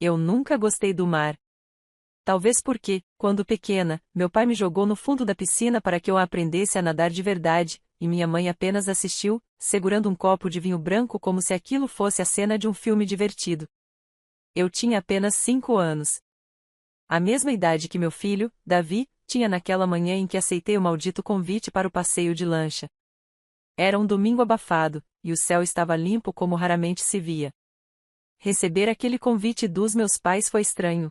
Eu nunca gostei do mar. Talvez porque, quando pequena, meu pai me jogou no fundo da piscina para que eu aprendesse a nadar de verdade, e minha mãe apenas assistiu, segurando um copo de vinho branco como se aquilo fosse a cena de um filme divertido. Eu tinha apenas 5 anos. A mesma idade que meu filho, Davi, tinha naquela manhã em que aceitei o maldito convite para o passeio de lancha. Era um domingo abafado, e o céu estava limpo como raramente se via. Receber aquele convite dos meus pais foi estranho.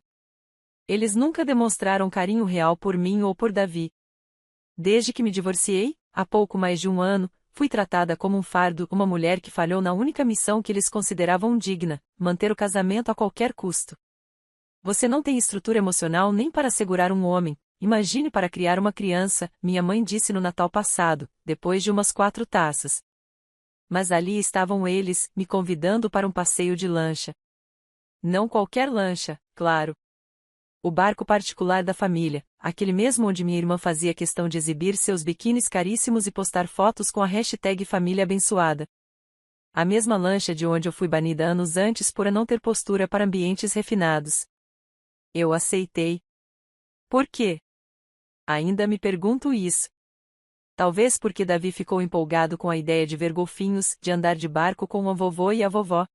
Eles nunca demonstraram carinho real por mim ou por Davi. Desde que me divorciei, há pouco mais de um ano, fui tratada como um fardo, uma mulher que falhou na única missão que eles consideravam digna, manter o casamento a qualquer custo. Você não tem estrutura emocional nem para segurar um homem, imagine para criar uma criança, minha mãe disse no Natal passado, depois de umas 4 taças. Mas ali estavam eles, me convidando para um passeio de lancha. Não qualquer lancha, claro. O barco particular da família, aquele mesmo onde minha irmã fazia questão de exibir seus biquínis caríssimos e postar fotos com a hashtag família abençoada. A mesma lancha de onde eu fui banida anos antes por não ter postura para ambientes refinados. Eu aceitei. Por quê? Ainda me pergunto isso. Talvez porque Davi ficou empolgado com a ideia de ver golfinhos, de andar de barco com o vovô e a vovó.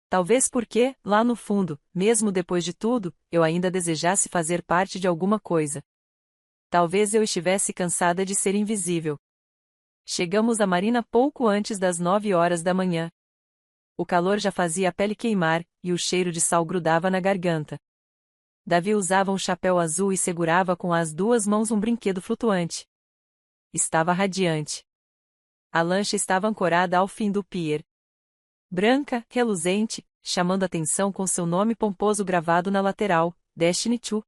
Talvez porque, lá no fundo, mesmo depois de tudo, eu ainda desejasse fazer parte de alguma coisa. Talvez eu estivesse cansada de ser invisível. Chegamos à marina pouco antes das 9 horas da manhã. O calor já fazia a pele queimar, e o cheiro de sal grudava na garganta. Davi usava um chapéu azul e segurava com as 2 mãos um brinquedo flutuante. Estava radiante. A lancha estava ancorada ao fim do pier. Branca, reluzente, chamando atenção com seu nome pomposo gravado na lateral, Destiny 2.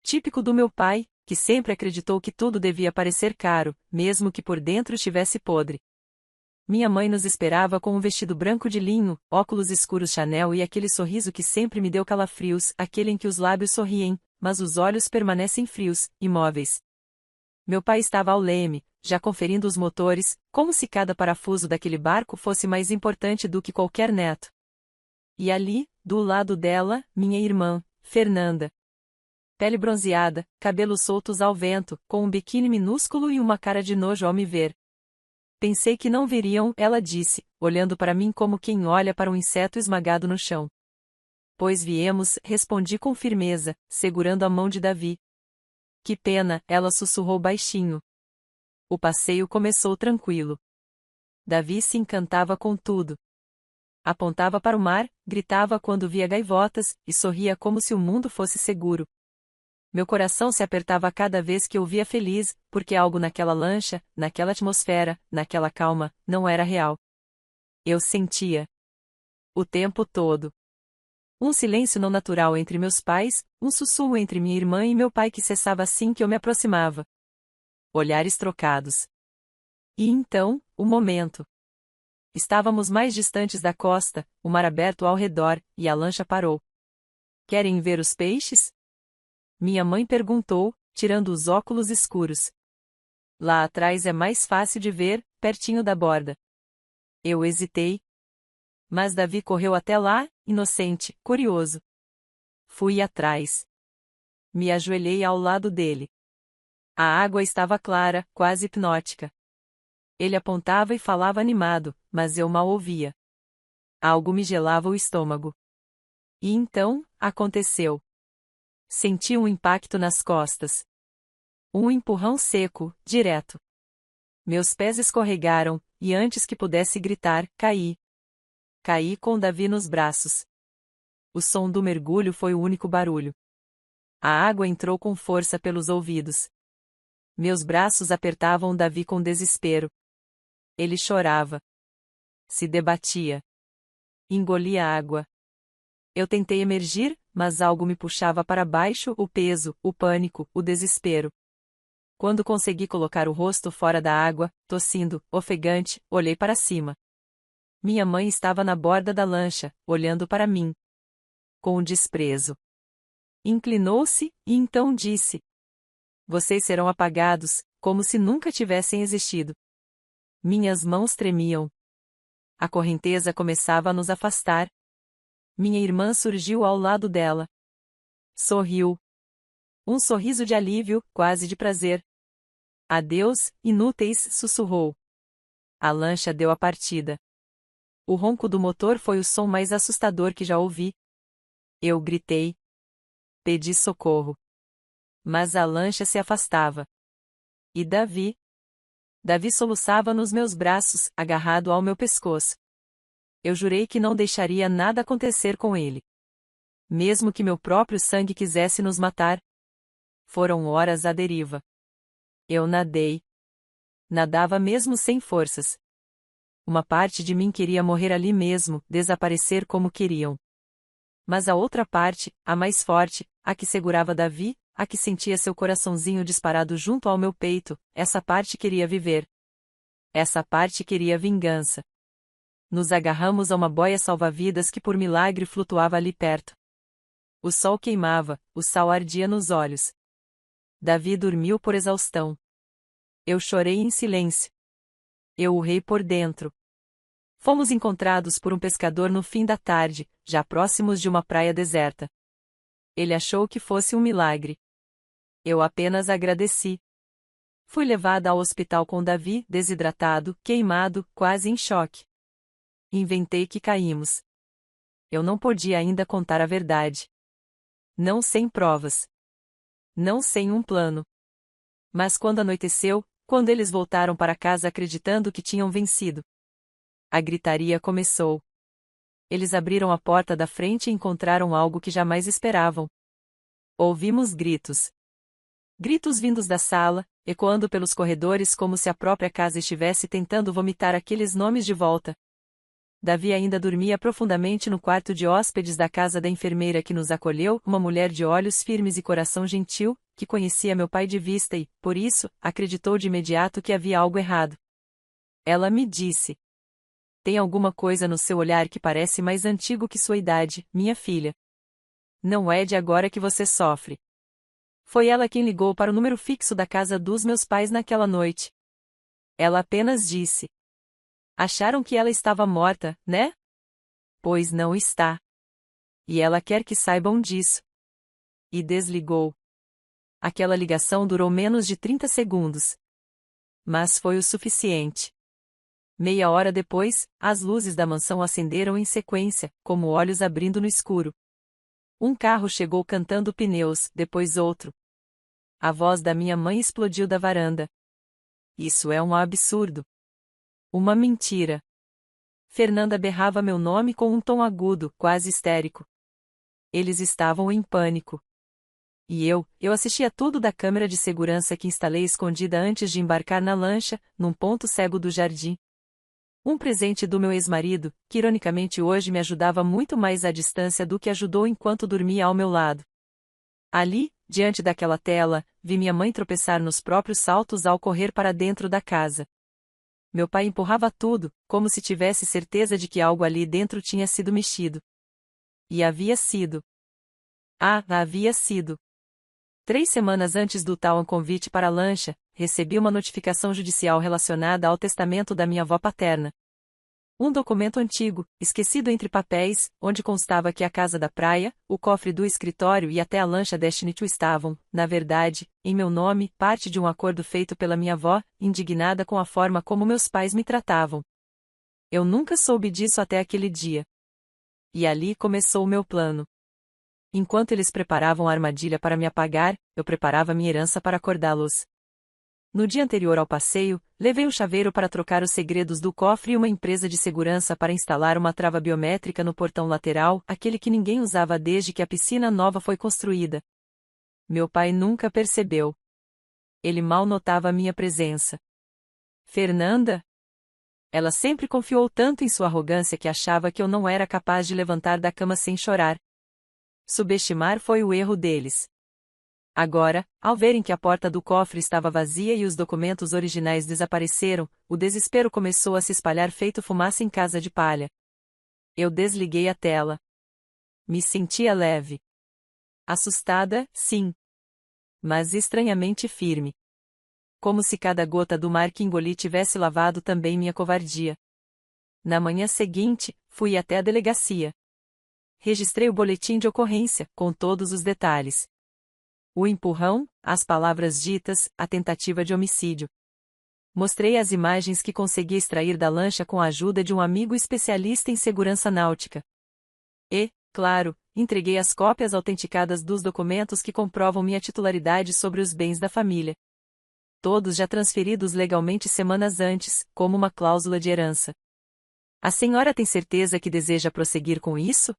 Típico do meu pai, que sempre acreditou que tudo devia parecer caro, mesmo que por dentro estivesse podre. Minha mãe nos esperava com um vestido branco de linho, óculos escuros Chanel e aquele sorriso que sempre me deu calafrios, aquele em que os lábios sorriem, mas os olhos permanecem frios, imóveis. Meu pai estava ao leme, já conferindo os motores, como se cada parafuso daquele barco fosse mais importante do que qualquer neto. E ali, do lado dela, minha irmã, Fernanda. Pele bronzeada, cabelos soltos ao vento, com um biquíni minúsculo e uma cara de nojo ao me ver. Pensei que não veriam, ela disse, olhando para mim como quem olha para um inseto esmagado no chão. Pois viemos, respondi com firmeza, segurando a mão de Davi. Que pena, ela sussurrou baixinho. O passeio começou tranquilo. Davi se encantava com tudo. Apontava para o mar, gritava quando via gaivotas, e sorria como se o mundo fosse seguro. Meu coração se apertava a cada vez que eu via feliz, porque algo naquela lancha, naquela atmosfera, naquela calma, não era real. Eu sentia. O tempo todo. Um silêncio não natural entre meus pais, um sussurro entre minha irmã e meu pai que cessava assim que eu me aproximava. Olhares trocados. E então, o momento. Estávamos mais distantes da costa, o mar aberto ao redor, e a lancha parou. Querem ver os peixes? Minha mãe perguntou, tirando os óculos escuros. Lá atrás é mais fácil de ver, pertinho da borda. Eu hesitei. Mas Davi correu até lá, inocente, curioso. Fui atrás. Me ajoelhei ao lado dele. A água estava clara, quase hipnótica. Ele apontava e falava animado, mas eu mal ouvia. Algo me gelava o estômago. E então, aconteceu. Senti um impacto nas costas. Um empurrão seco, direto. Meus pés escorregaram, e antes que pudesse gritar, caí. Caí com Davi nos braços. O som do mergulho foi o único barulho. A água entrou com força pelos ouvidos. Meus braços apertavam Davi com desespero. Ele chorava. Se debatia. Engolia água. Eu tentei emergir, mas algo me puxava para baixo, o peso, o pânico, o desespero. Quando consegui colocar o rosto fora da água, tossindo, ofegante, olhei para cima. Minha mãe estava na borda da lancha, olhando para mim. Com desprezo. Inclinou-se, e então disse: Vocês serão apagados, como se nunca tivessem existido. Minhas mãos tremiam. A correnteza começava a nos afastar. minha irmã surgiu ao lado dela. Sorriu. Um sorriso de alívio, quase de prazer. Adeus, inúteis, sussurrou. A lancha deu a partida. O ronco do motor foi o som mais assustador que já ouvi. Eu gritei. Pedi socorro. Mas a lancha se afastava. E Davi? Davi soluçava nos meus braços, agarrado ao meu pescoço. Eu jurei que não deixaria nada acontecer com ele. Mesmo que meu próprio sangue quisesse nos matar. Foram horas à deriva. Eu nadei. Nadava mesmo sem forças. Uma parte de mim queria morrer ali mesmo, desaparecer como queriam. Mas a outra parte, a mais forte, a que segurava Davi, a que sentia seu coraçãozinho disparado junto ao meu peito, essa parte queria viver. Essa parte queria vingança. Nos agarramos a uma boia salva-vidas que por milagre flutuava ali perto. O sol queimava, o sal ardia nos olhos. Davi dormiu por exaustão. Eu chorei em silêncio. Eu urrei por dentro. Fomos encontrados por um pescador no fim da tarde, já próximos de uma praia deserta. Ele achou que fosse um milagre. Eu apenas agradeci. Fui levada ao hospital com Davi, desidratado, queimado, quase em choque. Inventei que caímos. Eu não podia ainda contar a verdade. Não sem provas. Não sem um plano. Mas quando anoiteceu, quando eles voltaram para casa acreditando que tinham vencido, a gritaria começou. Eles abriram a porta da frente e encontraram algo que jamais esperavam. Ouvimos gritos. Gritos vindos da sala, ecoando pelos corredores como se a própria casa estivesse tentando vomitar aqueles nomes de volta. Davi ainda dormia profundamente no quarto de hóspedes da casa da enfermeira que nos acolheu, uma mulher de olhos firmes e coração gentil, que conhecia meu pai de vista e, por isso, acreditou de imediato que havia algo errado. Ela me disse: tem alguma coisa no seu olhar que parece mais antigo que sua idade, minha filha. Não é de agora que você sofre. Foi ela quem ligou para o número fixo da casa dos meus pais naquela noite. Ela apenas disse: acharam que ela estava morta, né? Pois não está. E ela quer que saibam disso. E desligou. Aquela ligação durou menos de 30 segundos. Mas foi o suficiente. Meia hora depois, as luzes da mansão acenderam em sequência, como olhos abrindo no escuro. Um carro chegou cantando pneus, depois outro. A voz da minha mãe explodiu da varanda. Isso é um absurdo. Uma mentira. Fernanda berrava meu nome com um tom agudo, quase histérico. Eles estavam em pânico. E eu assistia tudo da câmera de segurança que instalei escondida antes de embarcar na lancha, num ponto cego do jardim. Um presente do meu ex-marido, que ironicamente hoje me ajudava muito mais à distância do que ajudou enquanto dormia ao meu lado. Ali, diante daquela tela, vi minha mãe tropeçar nos próprios saltos ao correr para dentro da casa. Meu pai empurrava tudo, como se tivesse certeza de que algo ali dentro tinha sido mexido. E havia sido. Havia sido. 3 semanas antes do tal convite para a lancha, recebi uma notificação judicial relacionada ao testamento da minha avó paterna. Um documento antigo, esquecido entre papéis, onde constava que a casa da praia, o cofre do escritório e até a lancha Destiny 2 estavam, na verdade, em meu nome, parte de um acordo feito pela minha avó, indignada com a forma como meus pais me tratavam. Eu nunca soube disso até aquele dia. E ali começou o meu plano. Enquanto eles preparavam a armadilha para me apagar, eu preparava minha herança para acordá-los. No dia anterior ao passeio, levei um chaveiro para trocar os segredos do cofre e uma empresa de segurança para instalar uma trava biométrica no portão lateral, aquele que ninguém usava desde que a piscina nova foi construída. Meu pai nunca percebeu. Ele mal notava minha presença. Fernanda? Ela sempre confiou tanto em sua arrogância que achava que eu não era capaz de levantar da cama sem chorar. Subestimar foi o erro deles. Agora, ao verem que a porta do cofre estava vazia e os documentos originais desapareceram, o desespero começou a se espalhar feito fumaça em casa de palha. Eu desliguei a tela. Me sentia leve. Assustada, sim. Mas estranhamente firme. Como se cada gota do mar que engoli tivesse lavado também minha covardia. Na manhã seguinte, fui até a delegacia. registrei o boletim de ocorrência, com todos os detalhes. O empurrão, as palavras ditas, a tentativa de homicídio. Mostrei as imagens que consegui extrair da lancha com a ajuda de um amigo especialista em segurança náutica. E, claro, entreguei as cópias autenticadas dos documentos que comprovam minha titularidade sobre os bens da família. Todos já transferidos legalmente semanas antes, como uma cláusula de herança. A senhora tem certeza que deseja prosseguir com isso?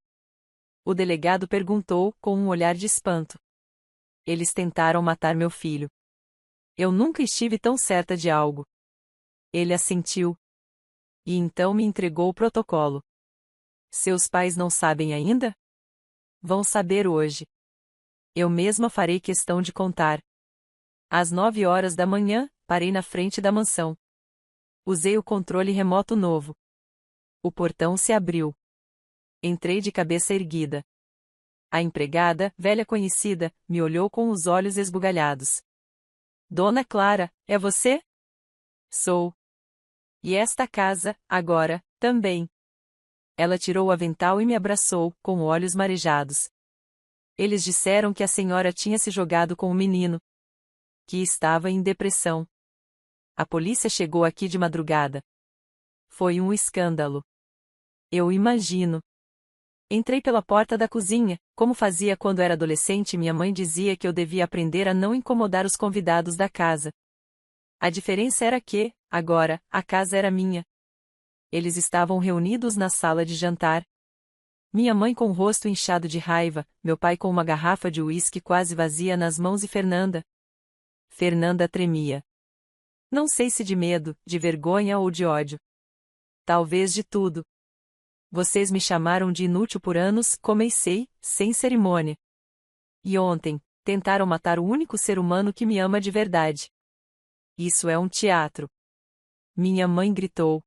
O delegado perguntou, com um olhar de espanto. Eles tentaram matar meu filho. Eu nunca estive tão certa de algo. Ele assentiu. E então me entregou o protocolo. Seus pais não sabem ainda? Vão saber hoje. Eu mesma farei questão de contar. Às 9 horas da manhã, parei na frente da mansão. Usei o controle remoto novo. O portão se abriu. Entrei de cabeça erguida. A empregada, velha conhecida, me olhou com os olhos esbugalhados. Dona Clara, é você? Sou. E esta casa, agora, também. Ela tirou o avental e me abraçou, com olhos marejados. Eles disseram que a senhora tinha se jogado com o menino. Que estava em depressão. A polícia chegou aqui de madrugada. Foi um escândalo. Eu imagino. Entrei pela porta da cozinha, como fazia quando era adolescente e minha mãe dizia que eu devia aprender a não incomodar os convidados da casa. A diferença era que, agora, a casa era minha. Eles estavam reunidos na sala de jantar. Minha mãe com o rosto inchado de raiva, meu pai com uma garrafa de uísque quase vazia nas mãos e Fernanda. Fernanda tremia. Não sei se de medo, de vergonha ou de ódio. Talvez de tudo. Vocês me chamaram de inútil por anos, comecei, sem cerimônia. E ontem, tentaram matar o único ser humano que me ama de verdade. Isso é um teatro. Minha mãe gritou.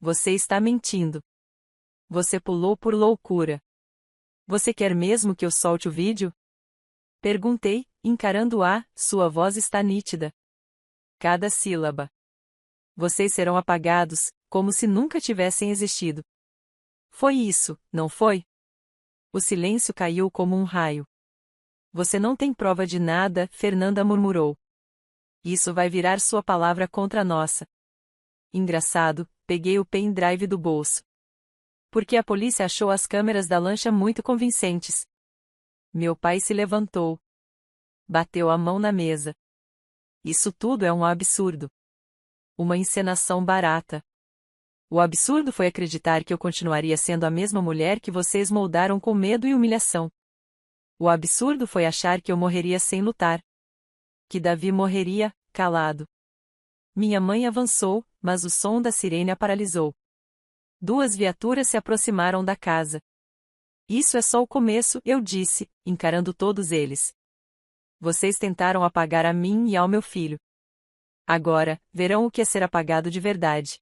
Você está mentindo. Você pulou por loucura. Você quer mesmo que eu solte o vídeo? Perguntei, encarando-a, sua voz está nítida. Cada sílaba. Vocês serão apagados, como se nunca tivessem existido. Foi isso, não foi? O silêncio caiu como um raio. Você não tem prova de nada, Fernanda murmurou. Isso vai virar sua palavra contra a nossa. Engraçado, peguei o pendrive do bolso. Porque a polícia achou as câmeras da lancha muito convincentes. Meu pai se levantou. Bateu a mão na mesa. Isso tudo é um absurdo. Uma encenação barata. O absurdo foi acreditar que eu continuaria sendo a mesma mulher que vocês moldaram com medo e humilhação. O absurdo foi achar que eu morreria sem lutar. Que Davi morreria, calado. Minha mãe avançou, mas o som da sirene a paralisou. 2 viaturas se aproximaram da casa. Isso é só o começo, eu disse, encarando todos eles. Vocês tentaram apagar a mim e ao meu filho. Agora, verão o que é ser apagado de verdade.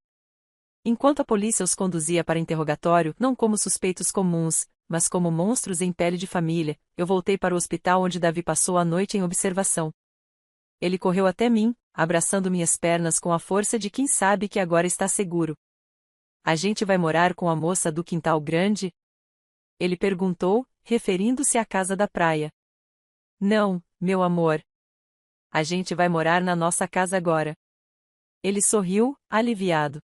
Enquanto a polícia os conduzia para interrogatório, não como suspeitos comuns, mas como monstros em pele de família, eu voltei para o hospital onde Davi passou a noite em observação. Ele correu até mim, abraçando minhas pernas com a força de quem sabe que agora está seguro. A gente vai morar com a moça do quintal grande? Ele perguntou, referindo-se à casa da praia. Não, meu amor. A gente vai morar na nossa casa agora. Ele sorriu, aliviado.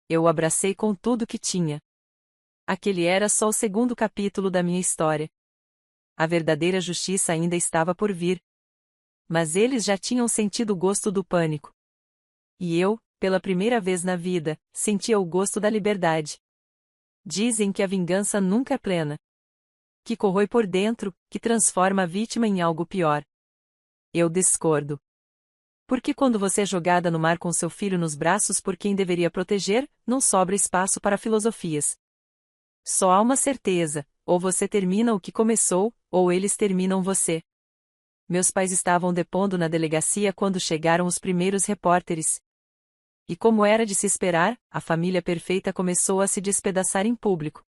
Eu o abracei com tudo que tinha. Aquele era só o 2º capítulo da minha história. A verdadeira justiça ainda estava por vir. Mas eles já tinham sentido o gosto do pânico. E eu, pela primeira vez na vida, sentia o gosto da liberdade. Dizem que a vingança nunca é plena. Que corrói por dentro, que transforma a vítima em algo pior. Eu discordo. Porque quando você é jogada no mar com seu filho nos braços por quem deveria proteger, não sobra espaço para filosofias. Só há uma certeza, ou você termina o que começou, ou eles terminam você. Meus pais estavam depondo na delegacia quando chegaram os primeiros repórteres. E como era de se esperar, a família perfeita começou a se despedaçar em público.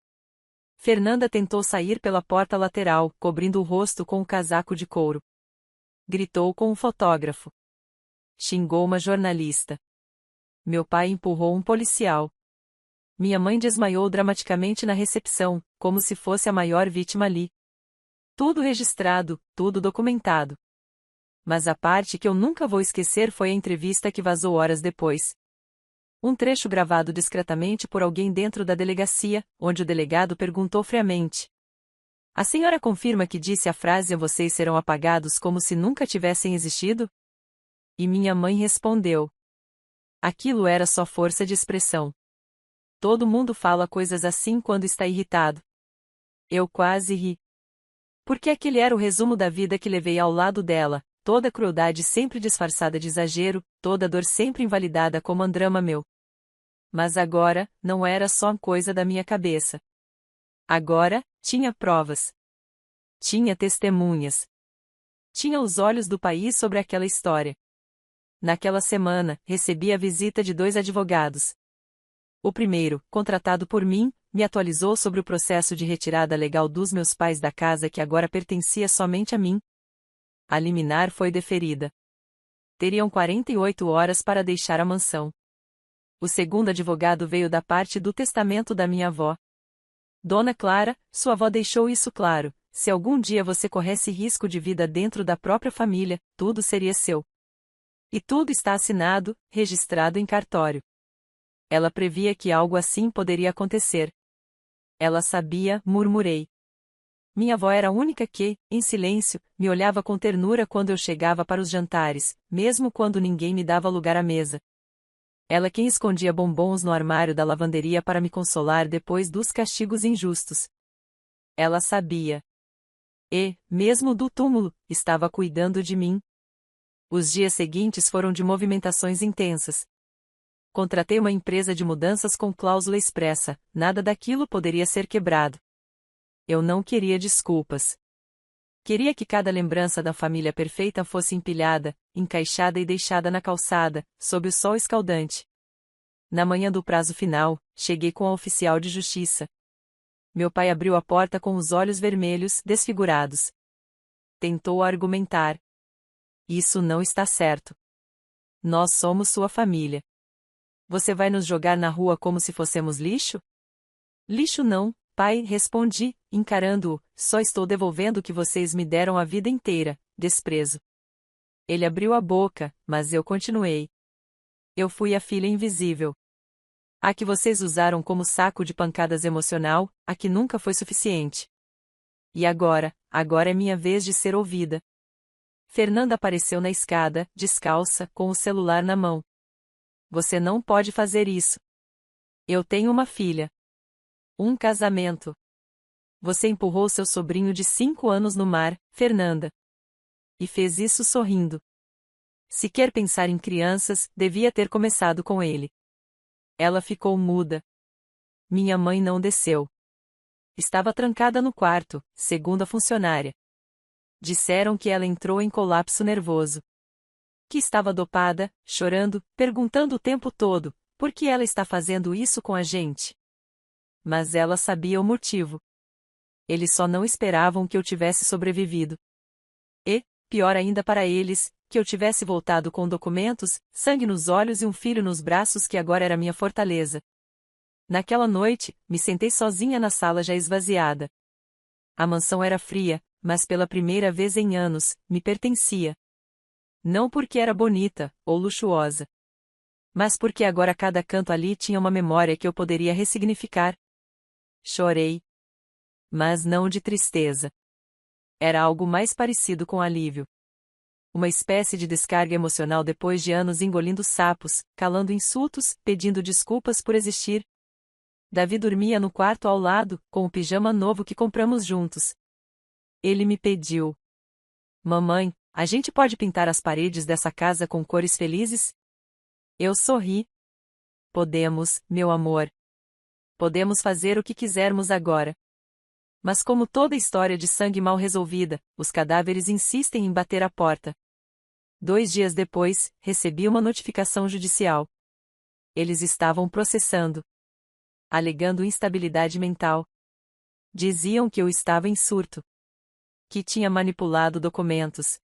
Fernanda tentou sair pela porta lateral, cobrindo o rosto com um casaco de couro. Gritou com um fotógrafo. Xingou uma jornalista. Meu pai empurrou um policial. Minha mãe desmaiou dramaticamente na recepção, como se fosse a maior vítima ali. Tudo registrado, tudo documentado. Mas a parte que eu nunca vou esquecer foi a entrevista que vazou horas depois. Um trecho gravado discretamente por alguém dentro da delegacia, onde o delegado perguntou friamente: "A senhora confirma que disse a frase 'vocês serão apagados' como se nunca tivessem existido?" E minha mãe respondeu: "Aquilo era só força de expressão. Todo mundo fala coisas assim quando está irritado." Eu quase ri. Porque aquele era o resumo da vida que levei ao lado dela, toda a crueldade sempre disfarçada de exagero, toda a dor sempre invalidada como um drama meu. Mas agora, não era só coisa da minha cabeça. Agora, tinha provas. Tinha testemunhas. Tinha os olhos do país sobre aquela história. Naquela semana, recebi a visita de 2 advogados. O primeiro, contratado por mim, me atualizou sobre o processo de retirada legal dos meus pais da casa que agora pertencia somente a mim. A liminar foi deferida. Teriam 48 horas para deixar a mansão. O segundo advogado veio da parte do testamento da minha avó. "Dona Clara, sua avó deixou isso claro: se algum dia você corresse risco de vida dentro da própria família, tudo seria seu. E tudo está assinado, registrado em cartório." Ela previa que algo assim poderia acontecer. Ela sabia, murmurei. Minha avó era a única que, em silêncio, me olhava com ternura quando eu chegava para os jantares, mesmo quando ninguém me dava lugar à mesa. Ela quem escondia bombons no armário da lavanderia para me consolar depois dos castigos injustos. Ela sabia. E, mesmo do túmulo, estava cuidando de mim. Os dias seguintes foram de movimentações intensas. Contratei uma empresa de mudanças com cláusula expressa: nada daquilo poderia ser quebrado. Eu não queria desculpas. Queria que cada lembrança da família perfeita fosse empilhada, encaixada e deixada na calçada, sob o sol escaldante. Na manhã do prazo final, cheguei com a oficial de justiça. Meu pai abriu a porta com os olhos vermelhos, desfigurados. Tentou argumentar. "Isso não está certo. Nós somos sua família. Você vai nos jogar na rua como se fossemos lixo?" "Lixo não, pai", respondi, encarando-o, "só estou devolvendo o que vocês me deram a vida inteira: desprezo." Ele abriu a boca, mas eu continuei. "Eu fui a filha invisível. A que vocês usaram como saco de pancadas emocional, a que nunca foi suficiente. E agora é minha vez de ser ouvida." Fernanda apareceu na escada, descalça, com o celular na mão. "Você não pode fazer isso. Eu tenho uma filha. Um casamento. Você empurrou seu sobrinho de 5 anos no mar, Fernanda. E fez isso sorrindo. Se quer pensar em crianças, devia ter começado com ele." Ela ficou muda. Minha mãe não desceu. Estava trancada no quarto, segundo a funcionária. Disseram que ela entrou em colapso nervoso. Que estava dopada, chorando, perguntando o tempo todo: por que ela está fazendo isso com a gente? Mas ela sabia o motivo. Eles só não esperavam que eu tivesse sobrevivido. E, pior ainda para eles, que eu tivesse voltado com documentos, sangue nos olhos e um filho nos braços que agora era minha fortaleza. Naquela noite, me sentei sozinha na sala já esvaziada. A mansão era fria, mas pela primeira vez em anos, me pertencia. Não porque era bonita, ou luxuosa. Mas porque agora cada canto ali tinha uma memória que eu poderia ressignificar. Chorei. Mas não de tristeza. Era algo mais parecido com alívio. Uma espécie de descarga emocional depois de anos engolindo sapos, calando insultos, pedindo desculpas por existir. Davi dormia no quarto ao lado, com o pijama novo que compramos juntos. Ele me pediu: "Mamãe, a gente pode pintar as paredes dessa casa com cores felizes?" Eu sorri. "Podemos, meu amor. Podemos fazer o que quisermos agora." Mas como toda história de sangue mal resolvida, os cadáveres insistem em bater à porta. 2 dias depois, recebi uma notificação judicial. Eles estavam processando. Alegando instabilidade mental. Diziam que eu estava em surto. Que tinha manipulado documentos.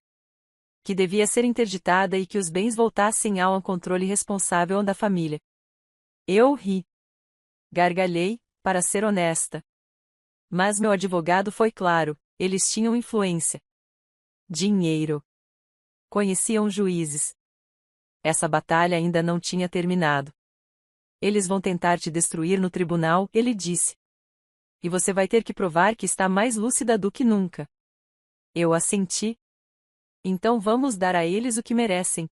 Que devia ser interditada e que os bens voltassem ao controle responsável da família. Eu ri. Gargalhei, para ser honesta. Mas meu advogado foi claro, eles tinham influência. Dinheiro. Conheciam juízes. Essa batalha ainda não tinha terminado. Eles vão tentar te destruir no tribunal, ele disse. E você vai ter que provar que está mais lúcida do que nunca. Eu assenti. Então vamos dar a eles o que merecem.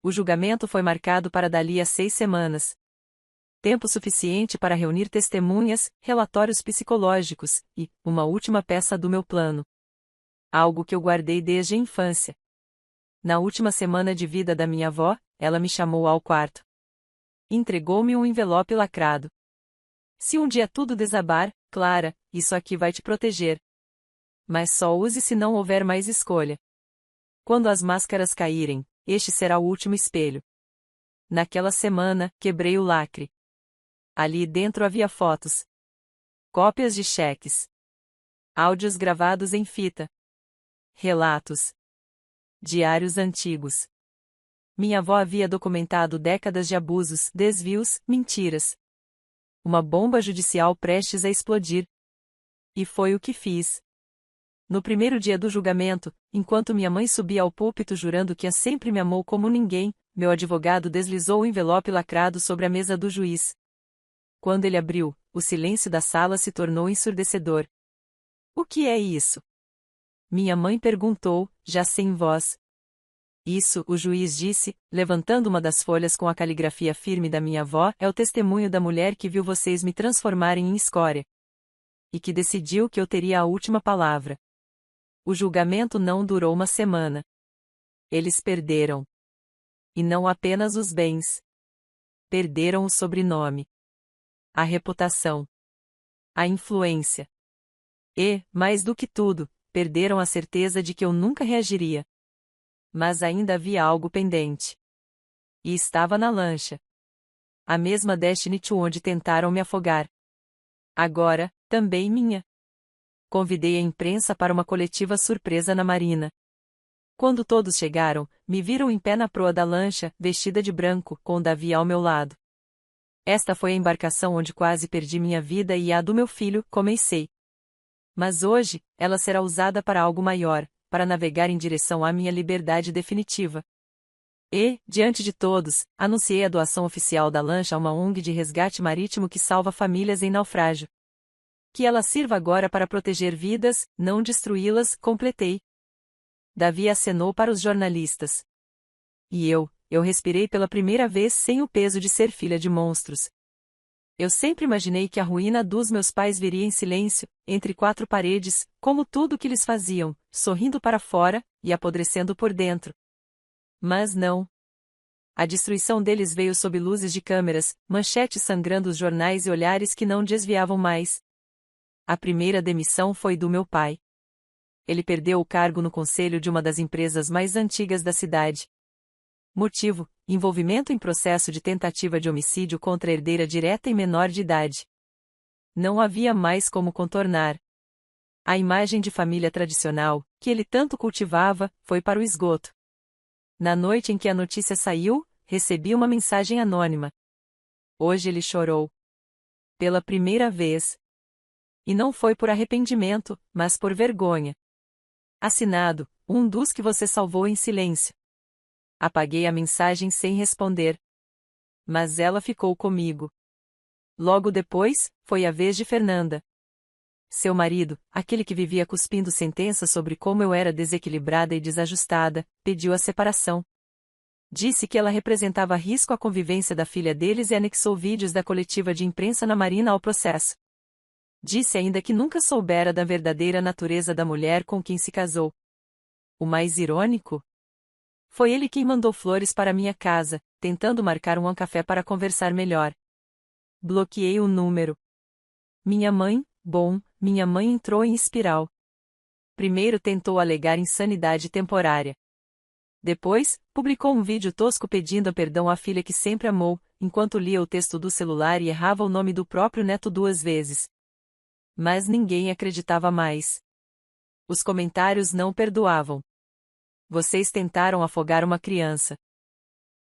O julgamento foi marcado para dali a 6 semanas. Tempo suficiente para reunir testemunhas, relatórios psicológicos, e, uma última peça do meu plano. Algo que eu guardei desde a infância. Na última semana de vida da minha avó, ela me chamou ao quarto. Entregou-me um envelope lacrado. Se um dia tudo desabar, Clara, isso aqui vai te proteger. Mas só use se não houver mais escolha. Quando as máscaras caírem, este será o último espelho. Naquela semana, quebrei o lacre. Ali dentro havia fotos. Cópias de cheques. Áudios gravados em fita. Relatos. Diários antigos. Minha avó havia documentado décadas de abusos, desvios, mentiras. Uma bomba judicial prestes a explodir. E foi o que fiz. No primeiro dia do julgamento, enquanto minha mãe subia ao púlpito jurando que sempre me amou como ninguém, meu advogado deslizou o envelope lacrado sobre a mesa do juiz. Quando ele abriu, o silêncio da sala se tornou ensurdecedor. O que é isso? Minha mãe perguntou, já sem voz. Isso, o juiz disse, levantando uma das folhas com a caligrafia firme da minha avó, é o testemunho da mulher que viu vocês me transformarem em escória. E que decidiu que eu teria a última palavra. O julgamento não durou uma semana. Eles perderam. E não apenas os bens. Perderam o sobrenome. A reputação. A influência. E, mais do que tudo, perderam a certeza de que eu nunca reagiria. Mas ainda havia algo pendente. E estava na lancha. A mesma Destiny 2 onde tentaram me afogar. Agora, também minha. Convidei a imprensa para uma coletiva surpresa na marina. Quando todos chegaram, me viram em pé na proa da lancha, vestida de branco, com Davi ao meu lado. Esta foi a embarcação onde quase perdi minha vida e a do meu filho, comecei. Mas hoje, ela será usada para algo maior, para navegar em direção à minha liberdade definitiva. E, diante de todos, anunciei a doação oficial da lancha a uma ONG de resgate marítimo que salva famílias em naufrágio. Que ela sirva agora para proteger vidas, não destruí-las, completei. Davi acenou para os jornalistas. E eu respirei pela primeira vez sem o peso de ser filha de monstros. Eu sempre imaginei que a ruína dos meus pais viria em silêncio, entre 4 paredes, como tudo o que eles faziam, sorrindo para fora, e apodrecendo por dentro. Mas não. A destruição deles veio sob luzes de câmeras, manchetes sangrando os jornais e olhares que não desviavam mais. A primeira demissão foi do meu pai. Ele perdeu o cargo no conselho de uma das empresas mais antigas da cidade. Motivo: envolvimento em processo de tentativa de homicídio contra a herdeira direta e menor de idade. Não havia mais como contornar. A imagem de família tradicional, que ele tanto cultivava, foi para o esgoto. Na noite em que a notícia saiu, recebi uma mensagem anônima. Hoje ele chorou. Pela primeira vez. E não foi por arrependimento, mas por vergonha. Assinado, um dos que você salvou em silêncio. Apaguei a mensagem sem responder. Mas ela ficou comigo. Logo depois, foi a vez de Fernanda. Seu marido, aquele que vivia cuspindo sentenças sobre como eu era desequilibrada e desajustada, pediu a separação. Disse que ela representava risco à convivência da filha deles e anexou vídeos da coletiva de imprensa na marina ao processo. Disse ainda que nunca soubera da verdadeira natureza da mulher com quem se casou. O mais irônico? Foi ele quem mandou flores para minha casa, tentando marcar um café para conversar melhor. Bloqueei o número. Minha mãe entrou em espiral. Primeiro tentou alegar insanidade temporária. Depois, publicou um vídeo tosco pedindo perdão à filha que sempre amou, enquanto lia o texto do celular e errava o nome do próprio neto 2 vezes. Mas ninguém acreditava mais. Os comentários não perdoavam. Vocês tentaram afogar uma criança.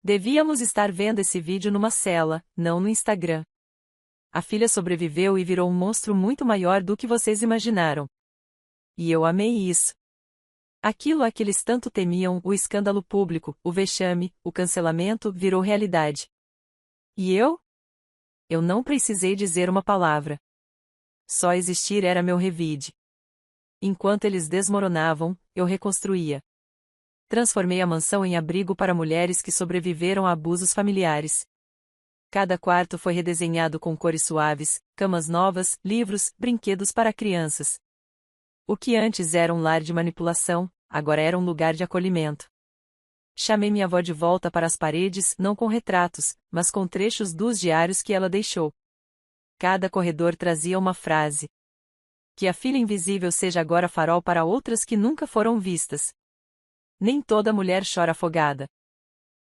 Devíamos estar vendo esse vídeo numa cela, não no Instagram. A filha sobreviveu e virou um monstro muito maior do que vocês imaginaram. E eu amei isso. Aquilo a que eles tanto temiam, o escândalo público, o vexame, o cancelamento, virou realidade. E eu? Eu não precisei dizer uma palavra. Só existir era meu revide. Enquanto eles desmoronavam, eu reconstruía. Transformei a mansão em abrigo para mulheres que sobreviveram a abusos familiares. Cada quarto foi redesenhado com cores suaves, camas novas, livros, brinquedos para crianças. O que antes era um lar de manipulação, agora era um lugar de acolhimento. Chamei minha avó de volta para as paredes, não com retratos, mas com trechos dos diários que ela deixou. Cada corredor trazia uma frase. Que a filha invisível seja agora farol para outras que nunca foram vistas. Nem toda mulher chora afogada.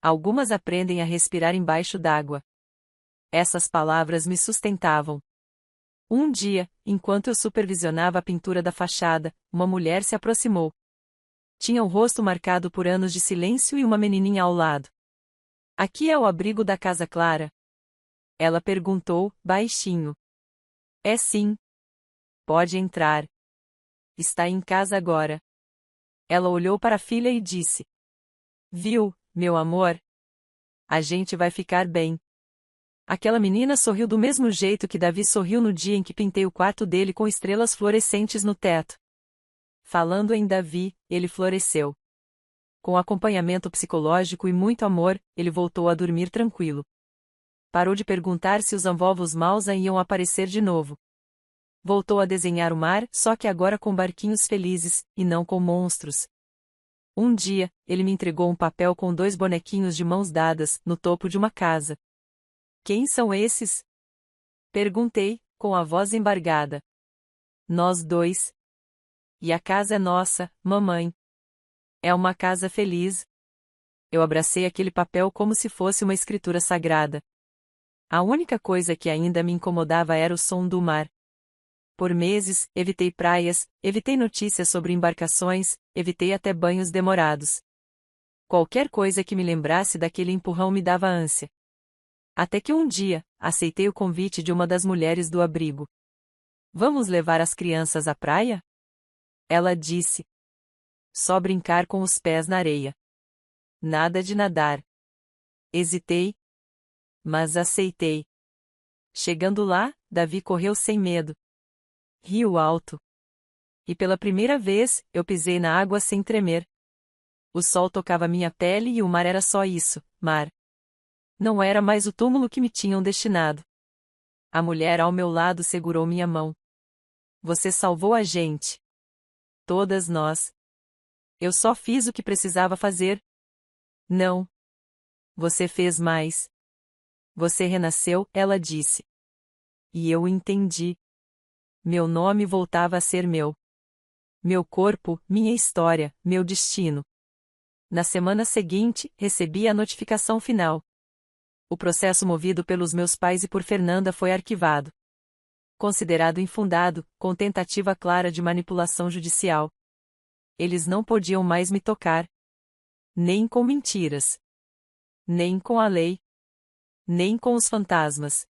Algumas aprendem a respirar embaixo d'água. Essas palavras me sustentavam. Um dia, enquanto eu supervisionava a pintura da fachada, uma mulher se aproximou. Tinha o rosto marcado por anos de silêncio e uma menininha ao lado. Aqui é o abrigo da Casa Clara? Ela perguntou, baixinho. É sim. Pode entrar. Está em casa agora. Ela olhou para a filha e disse. Viu, meu amor? A gente vai ficar bem. Aquela menina sorriu do mesmo jeito que Davi sorriu no dia em que pintei o quarto dele com estrelas fluorescentes no teto. Falando em Davi, ele floresceu. Com acompanhamento psicológico e muito amor, ele voltou a dormir tranquilo. Parou de perguntar se os anvovos maus iam aparecer de novo. Voltou a desenhar o mar, só que agora com barquinhos felizes, e não com monstros. Um dia, ele me entregou um papel com 2 bonequinhos de mãos dadas, no topo de uma casa. Quem são esses? Perguntei, com a voz embargada. Nós 2. E a casa é nossa, mamãe. É uma casa feliz. Eu abracei aquele papel como se fosse uma escritura sagrada. A única coisa que ainda me incomodava era o som do mar. Por meses, evitei praias, evitei notícias sobre embarcações, evitei até banhos demorados. Qualquer coisa que me lembrasse daquele empurrão me dava ânsia. Até que um dia, aceitei o convite de uma das mulheres do abrigo. Vamos levar as crianças à praia? Ela disse. Só brincar com os pés na areia. Nada de nadar. Hesitei, mas aceitei. Chegando lá, Davi correu sem medo. Riu alto. E pela primeira vez, eu pisei na água sem tremer. O sol tocava minha pele e o mar era só isso, mar. Não era mais o túmulo que me tinham destinado. A mulher ao meu lado segurou minha mão. Você salvou a gente. Todas nós. Eu só fiz o que precisava fazer. Não. Você fez mais. Você renasceu, ela disse. E eu entendi. Meu nome voltava a ser meu. Meu corpo, minha história, meu destino. Na semana seguinte, recebi a notificação final. O processo movido pelos meus pais e por Fernanda foi arquivado. Considerado infundado, com tentativa clara de manipulação judicial. Eles não podiam mais me tocar. Nem com mentiras. Nem com a lei. Nem com os fantasmas.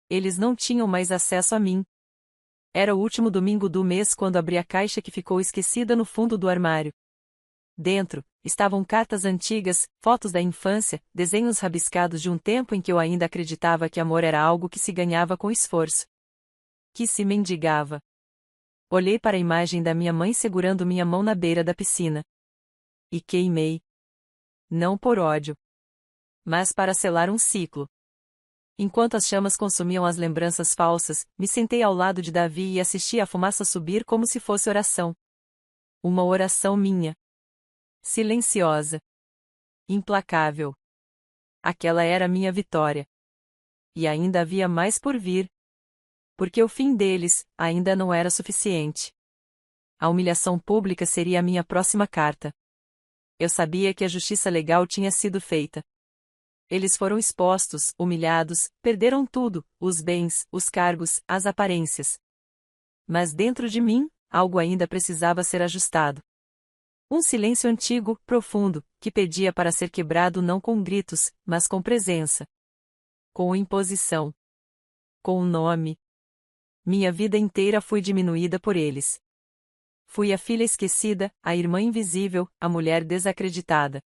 Eles não tinham mais acesso a mim. Era o último domingo do mês quando abri a caixa que ficou esquecida no fundo do armário. Dentro, estavam cartas antigas, fotos da infância, desenhos rabiscados de um tempo em que eu ainda acreditava que amor era algo que se ganhava com esforço. Que se mendigava. Olhei para a imagem da minha mãe segurando minha mão na beira da piscina. E queimei. Não por ódio. Mas para selar um ciclo. Enquanto as chamas consumiam as lembranças falsas, me sentei ao lado de Davi e assisti a fumaça subir como se fosse oração. Uma oração minha. Silenciosa. Implacável. Aquela era minha vitória. E ainda havia mais por vir. Porque o fim deles, ainda não era suficiente. A humilhação pública seria a minha próxima carta. Eu sabia que a justiça legal tinha sido feita. Eles foram expostos, humilhados, perderam tudo, os bens, os cargos, as aparências. Mas dentro de mim, algo ainda precisava ser ajustado. Um silêncio antigo, profundo, que pedia para ser quebrado não com gritos, mas com presença. Com imposição. com um nome. Minha vida inteira fui diminuída por eles. Fui a filha esquecida, a irmã invisível, a mulher desacreditada.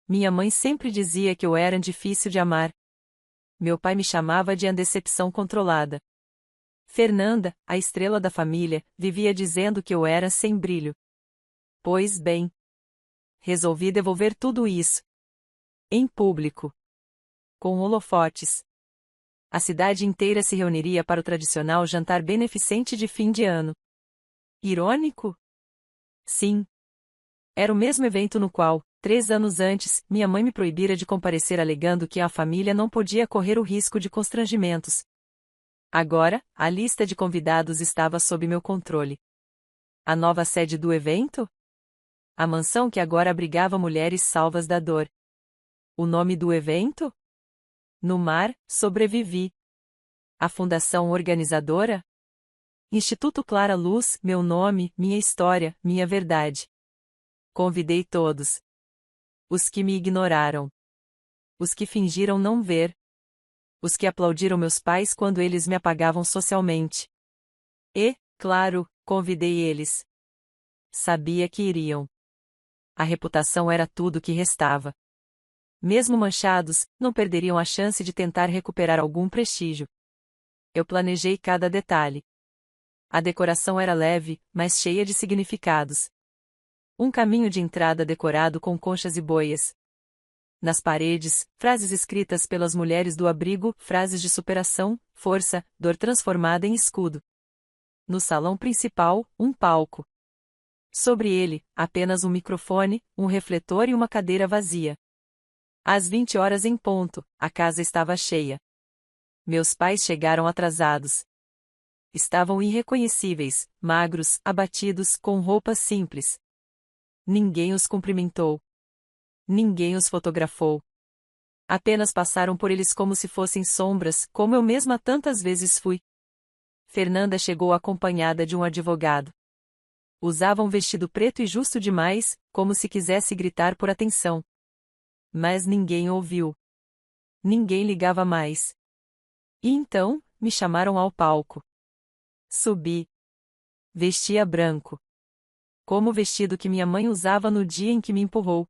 Minha mãe sempre dizia que eu era difícil de amar. Meu pai me chamava de decepção controlada. Fernanda, a estrela da família, vivia dizendo que eu era sem brilho. Pois bem, resolvi devolver tudo isso. Em público. Com holofotes. A cidade inteira se reuniria para o tradicional jantar beneficente de fim de ano. Irônico? Sim. Era o mesmo evento no qual, 3 anos antes, minha mãe me proibira de comparecer alegando que a família não podia correr o risco de constrangimentos. Agora, a lista de convidados estava sob meu controle. A nova sede do evento? A mansão que agora abrigava mulheres salvas da dor. O nome do evento? No mar, sobrevivi. A fundação organizadora? Instituto Clara Luz, meu nome, minha história, minha verdade. Convidei todos. Os que me ignoraram. Os que fingiram não ver. Os que aplaudiram meus pais quando eles me apagavam socialmente. E, claro, convidei eles. Sabia que iriam. A reputação era tudo que restava. Mesmo manchados, não perderiam a chance de tentar recuperar algum prestígio. Eu planejei cada detalhe. A decoração era leve, mas cheia de significados. Um caminho de entrada decorado com conchas e boias. Nas paredes, frases escritas pelas mulheres do abrigo, frases de superação, força, dor transformada em escudo. No salão principal, um palco. Sobre ele, apenas um microfone, um refletor e uma cadeira vazia. Às 20 horas em ponto, a casa estava cheia. Meus pais chegaram atrasados. Estavam irreconhecíveis, magros, abatidos, com roupas simples. Ninguém os cumprimentou. Ninguém os fotografou. Apenas passaram por eles como se fossem sombras, como eu mesma tantas vezes fui. Fernanda chegou acompanhada de um advogado. Usava um vestido preto e justo demais, como se quisesse gritar por atenção. Mas ninguém ouviu. Ninguém ligava mais. E então, me chamaram ao palco. Subi. Vestia branco. Como o vestido que minha mãe usava no dia em que me empurrou.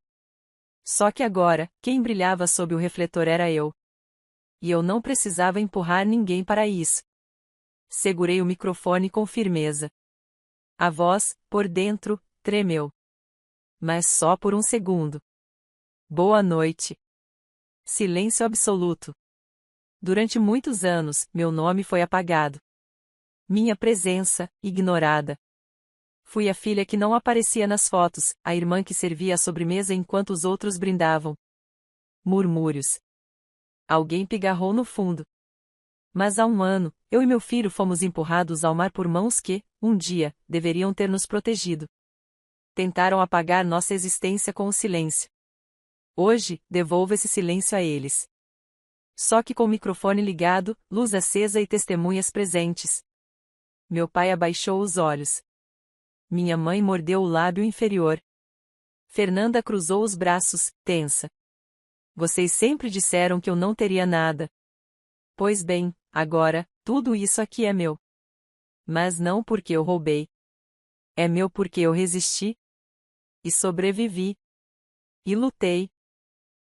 Só que agora, quem brilhava sob o refletor era eu. E eu não precisava empurrar ninguém para isso. Segurei o microfone com firmeza. A voz, por dentro, tremeu. Mas só por um segundo. Boa noite. Silêncio absoluto. Durante muitos anos, meu nome foi apagado. Minha presença, ignorada. Fui a filha que não aparecia nas fotos, a irmã que servia a sobremesa enquanto os outros brindavam. Murmúrios. Alguém pigarrou no fundo. Mas há um ano, eu e meu filho fomos empurrados ao mar por mãos que, um dia, deveriam ter nos protegido. Tentaram apagar nossa existência com o silêncio. Hoje, devolvo esse silêncio a eles. Só que com o microfone ligado, luz acesa e testemunhas presentes. Meu pai abaixou os olhos. Minha mãe mordeu o lábio inferior. Fernanda cruzou os braços, tensa. Vocês sempre disseram que eu não teria nada. Pois bem, agora, tudo isso aqui é meu. Mas não porque eu roubei. É meu porque eu resisti. E sobrevivi. E lutei.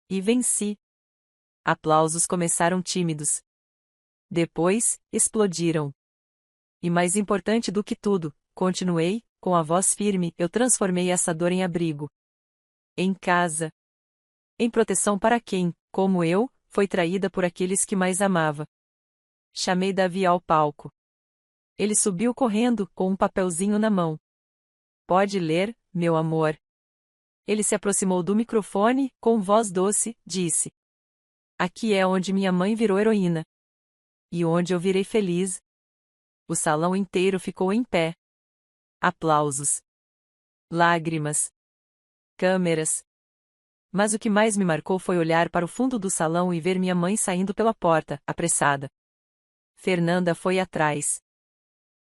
E venci. Aplausos começaram tímidos. Depois, explodiram. E mais importante do que tudo, continuei, com a voz firme, eu transformei essa dor em abrigo. Em casa. Em proteção para quem, como eu, foi traída por aqueles que mais amava. Chamei Davi ao palco. Ele subiu correndo, com um papelzinho na mão. Pode ler, meu amor. Ele se aproximou do microfone, com voz doce, disse. Aqui é onde minha mãe virou heroína. E onde eu virei feliz. O salão inteiro ficou em pé. Aplausos. Lágrimas. Câmeras. Mas o que mais me marcou foi olhar para o fundo do salão e ver minha mãe saindo pela porta, apressada. Fernanda foi atrás.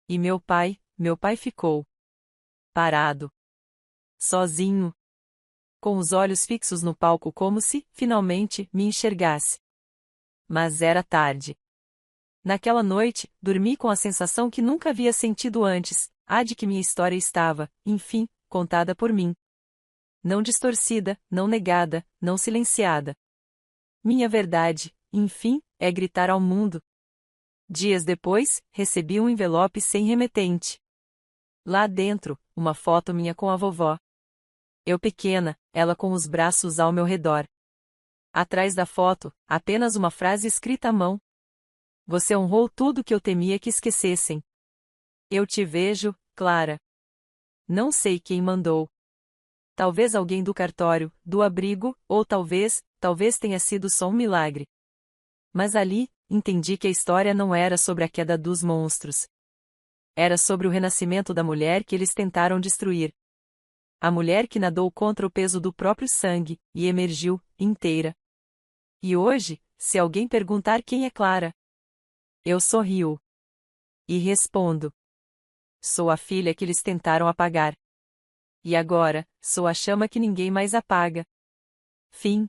E meu pai ficou. Parado. Sozinho. Com os olhos fixos no palco como se, finalmente, me enxergasse. Mas era tarde. Naquela noite, dormi com a sensação que nunca havia sentido antes, a de que minha história estava, enfim, contada por mim. Não distorcida, não negada, não silenciada. Minha verdade, enfim, é gritar ao mundo. Dias depois, recebi um envelope sem remetente. Lá dentro, uma foto minha com a vovó. Eu pequena, ela com os braços ao meu redor. Atrás da foto, apenas uma frase escrita à mão. Você honrou tudo que eu temia que esquecessem. Eu te vejo, Clara. Não sei quem mandou. Talvez alguém do cartório, do abrigo, ou talvez tenha sido só um milagre. Mas ali, entendi que a história não era sobre a queda dos monstros. Era sobre o renascimento da mulher que eles tentaram destruir. A mulher que nadou contra o peso do próprio sangue, e emergiu, inteira. E hoje, se alguém perguntar quem é Clara, eu sorrio. E respondo. Sou a filha que eles tentaram apagar. E agora, sou a chama que ninguém mais apaga. Fim.